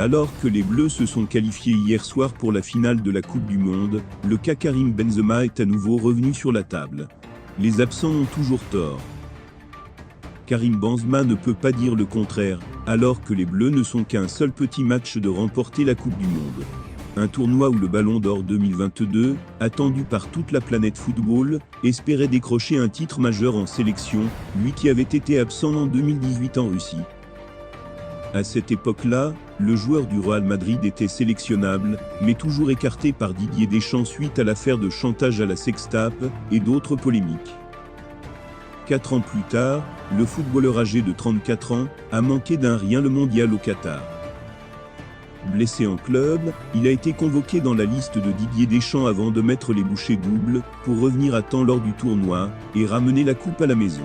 Alors que les Bleus se sont qualifiés hier soir pour la finale de la Coupe du Monde, le cas Karim Benzema est à nouveau revenu sur la table. Les absents ont toujours tort. Karim Benzema ne peut pas dire le contraire, alors que les Bleus ne sont qu'à un seul petit match de remporter la Coupe du Monde. Un tournoi où le Ballon d'Or 2022, attendu par toute la planète football, espérait décrocher un titre majeur en sélection, lui qui avait été absent en 2018 en Russie. À cette époque-là, le joueur du Real Madrid était sélectionnable, mais toujours écarté par Didier Deschamps suite à l'affaire de chantage à la sextape et d'autres polémiques. 4 ans plus tard, le footballeur âgé de 34 ans a manqué d'un rien le mondial au Qatar. Blessé en club, il a été convoqué dans la liste de Didier Deschamps avant de mettre les bouchées doubles pour revenir à temps lors du tournoi et ramener la coupe à la maison.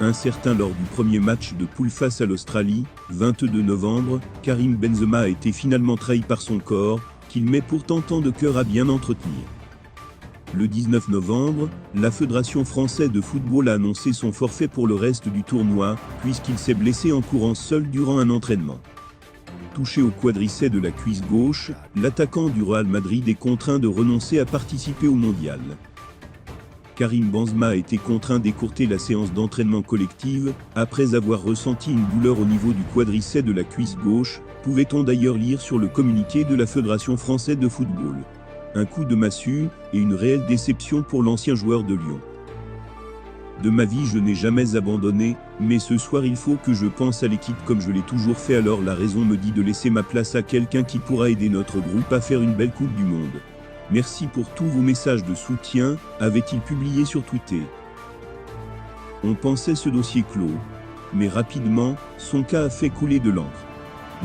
Incertain lors du premier match de poule face à l'Australie, 22 novembre, Karim Benzema a été finalement trahi par son corps, qu'il met pourtant tant de cœur à bien entretenir. Le 19 novembre, la Fédération française de football a annoncé son forfait pour le reste du tournoi, puisqu'il s'est blessé en courant seul durant un entraînement. Touché au quadriceps de la cuisse gauche, l'attaquant du Real Madrid est contraint de renoncer à participer au mondial. Karim Benzema a été contraint d'écourter la séance d'entraînement collective, après avoir ressenti une douleur au niveau du quadriceps de la cuisse gauche, pouvait-on d'ailleurs lire sur le communiqué de la Fédération française de football. Un coup de massue, et une réelle déception pour l'ancien joueur de Lyon. De ma vie je n'ai jamais abandonné, mais ce soir il faut que je pense à l'équipe comme je l'ai toujours fait, alors la raison me dit de laisser ma place à quelqu'un qui pourra aider notre groupe à faire une belle Coupe du Monde. Merci pour tous vos messages de soutien, avait-il publié sur Twitter. On pensait ce dossier clos. Mais rapidement, son cas a fait couler de l'encre.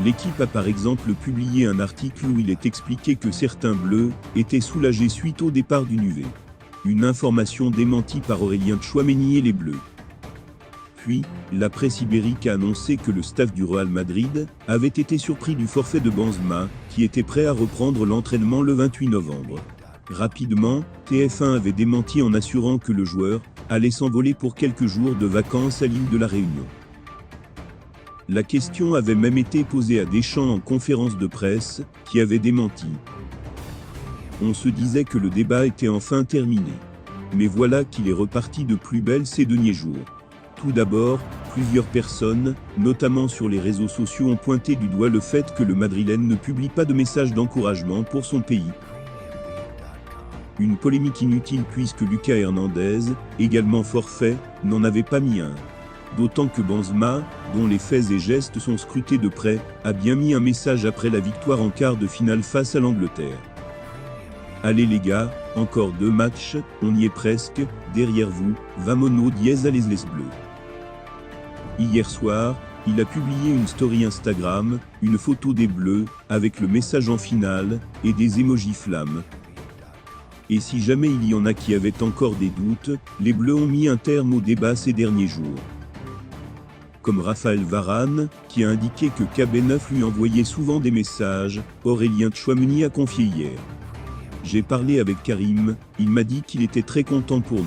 L'équipe a par exemple publié un article où il est expliqué que certains Bleus étaient soulagés suite au départ du Nuvet. Une information démentie par Aurélien Tchouaméni et les Bleus. Puis, la presse ibérique a annoncé que le staff du Real Madrid avait été surpris du forfait de Benzema, qui était prêt à reprendre l'entraînement le 28 novembre. Rapidement, TF1 avait démenti en assurant que le joueur allait s'envoler pour quelques jours de vacances à l'île de la Réunion. La question avait même été posée à Deschamps en conférence de presse, qui avait démenti. On se disait que le débat était enfin terminé. Mais voilà qu'il est reparti de plus belle ces derniers jours. Tout d'abord, plusieurs personnes, notamment sur les réseaux sociaux, ont pointé du doigt le fait que le Madrilène ne publie pas de message d'encouragement pour son pays. Une polémique inutile puisque Lucas Hernandez, également forfait, n'en avait pas mis un. D'autant que Benzema, dont les faits et gestes sont scrutés de près, a bien mis un message après la victoire en quart de finale face à l'Angleterre. Allez les gars, encore 2 matchs, on y est presque, derrière vous, vamonos dièse à les bleus. Hier soir, il a publié une story Instagram, une photo des Bleus, avec le message en finale, et des émojis flammes. Et si jamais il y en a qui avaient encore des doutes, les Bleus ont mis un terme au débat ces derniers jours. Comme Raphaël Varane, qui a indiqué que KB9 lui envoyait souvent des messages, Aurélien Tchouaméni a confié hier. J'ai parlé avec Karim, il m'a dit qu'il était très content pour nous.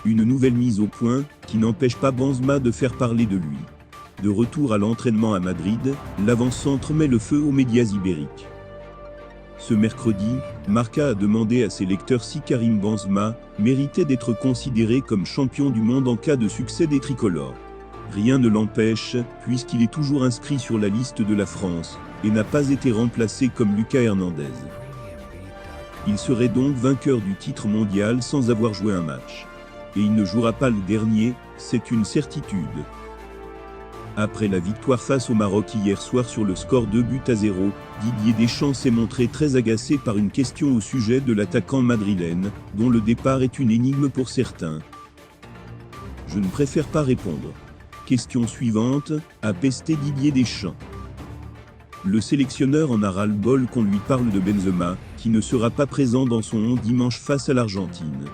Une nouvelle mise au point, qui n'empêche pas Benzema de faire parler de lui. De retour à l'entraînement à Madrid, l'avant-centre met le feu aux médias ibériques. Ce mercredi, Marca a demandé à ses lecteurs si Karim Benzema méritait d'être considéré comme champion du monde en cas de succès des tricolores. Rien ne l'empêche, puisqu'il est toujours inscrit sur la liste de la France, et n'a pas été remplacé comme Lucas Hernandez. Il serait donc vainqueur du titre mondial sans avoir joué un match. Et il ne jouera pas le dernier, c'est une certitude. Après la victoire face au Maroc hier soir sur le score 2-0, Didier Deschamps s'est montré très agacé par une question au sujet de l'attaquant madrilène, dont le départ est une énigme pour certains. Je ne préfère pas répondre. Question suivante, a pesté Didier Deschamps. Le sélectionneur en a ras-le-bol qu'on lui parle de Benzema, qui ne sera pas présent dans son 11 dimanche face à l'Argentine.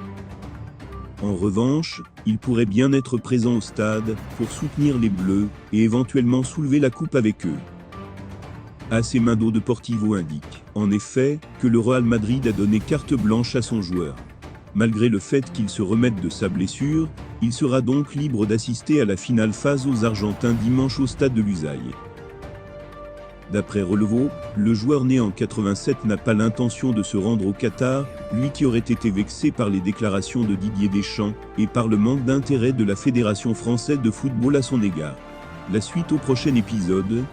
En revanche, il pourrait bien être présent au stade pour soutenir les Bleus et éventuellement soulever la coupe avec eux. AC Mundo Deportivo indique, en effet, que le Real Madrid a donné carte blanche à son joueur. Malgré le fait qu'il se remette de sa blessure, il sera donc libre d'assister à la finale face aux Argentins dimanche au stade de Lusail. D'après Relevo, le joueur né en 87 n'a pas l'intention de se rendre au Qatar, lui qui aurait été vexé par les déclarations de Didier Deschamps, et par le manque d'intérêt de la Fédération française de football à son égard. La suite au prochain épisode.